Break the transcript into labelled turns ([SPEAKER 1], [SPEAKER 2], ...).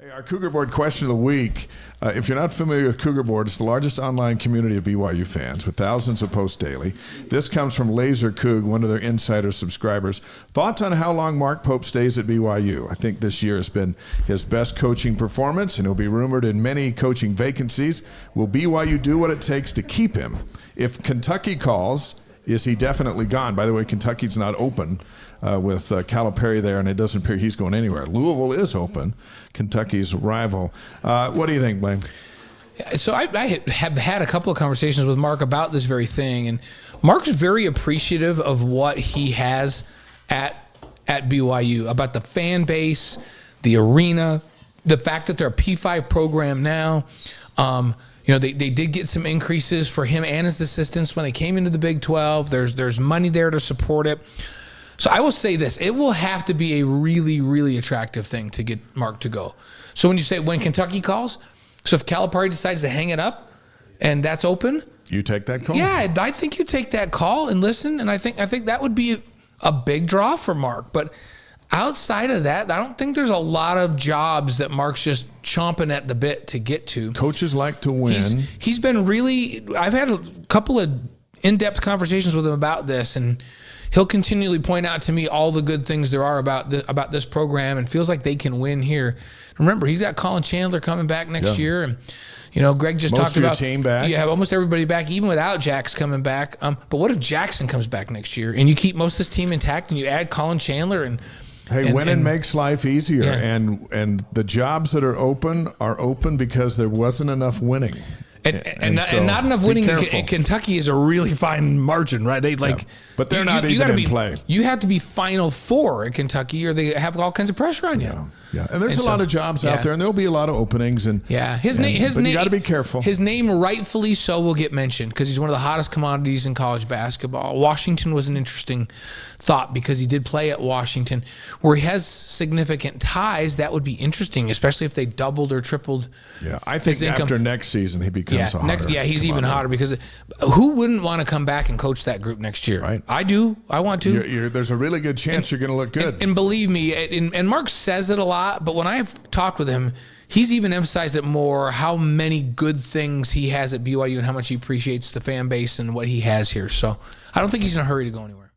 [SPEAKER 1] Hey, our CougarBoard question of the week. If you're not familiar with CougarBoard, it's the largest online community of BYU fans with thousands of posts daily. This comes from Laser Coug, one of their insider subscribers. Thoughts on how long Mark Pope stays at BYU? I think this year has been his best coaching performance, and he'll be rumored in many coaching vacancies. Will BYU do what it takes to keep him? If Kentucky calls, is he definitely gone? By the way, Kentucky's not open with Calipari there, and it doesn't appear he's going anywhere. Louisville is open, Kentucky's rival. What do you think, Blaine?
[SPEAKER 2] So I have had a couple of conversations with Mark about this very thing, and Mark's very appreciative of what he has at BYU, about the fan base, the arena, the fact that they're a P5 program now. You know, they did get some increases for him and his assistants when they came into the Big 12. There's money there to support it. So I will say this, it will have to be a really, really attractive thing to get Mark to go. So when you say when Kentucky calls, so if Calipari decides to hang it up and that's open,
[SPEAKER 1] you take that call?
[SPEAKER 2] Yeah, I think you take that call and listen, and I think that would be a big draw for Mark. But outside of that, I don't think there's a lot of jobs that Mark's just chomping at the bit to get to.
[SPEAKER 1] Coaches like to win.
[SPEAKER 2] He's been really, I've had a couple of in-depth conversations with him about this, and he'll continually point out to me all the good things there are about this program, and feels like they can win here. Remember, he's got Colin Chandler coming back next year, and you know, Greg just talked about
[SPEAKER 1] most of your team back.
[SPEAKER 2] You have almost everybody back, even without Jax coming back. But what if Jackson comes back next year, and you keep most of this team intact, and you add Colin Chandler and
[SPEAKER 1] winning makes life easier,
[SPEAKER 2] yeah.
[SPEAKER 1] and the jobs that are open because there wasn't enough winning.
[SPEAKER 2] And not enough winning in Kentucky is a really fine margin, right? They
[SPEAKER 1] but they're not even in play.
[SPEAKER 2] You have to be Final Four in Kentucky, or they have all kinds of pressure on you.
[SPEAKER 1] Yeah. And there's a lot of jobs out there, and there'll be a lot of openings. And
[SPEAKER 2] his name.
[SPEAKER 1] You got to be careful.
[SPEAKER 2] His name, rightfully so, will get mentioned because he's one of the hottest commodities in college basketball. Washington was an interesting thought because he did play at Washington, where he has significant ties. That would be interesting, especially if they doubled or tripled.
[SPEAKER 1] Yeah, I think after next season he becomes a hotter.
[SPEAKER 2] He's even hotter because who wouldn't want to come back and coach that group next year?
[SPEAKER 1] Right.
[SPEAKER 2] I do. I want to.
[SPEAKER 1] There's a really good chance you're going to look good.
[SPEAKER 2] And believe me, and Mark says it a lot, but when I've talked with him, he's even emphasized it more, how many good things he has at BYU and how much he appreciates the fan base and what he has here. So I don't think he's in a hurry to go anywhere.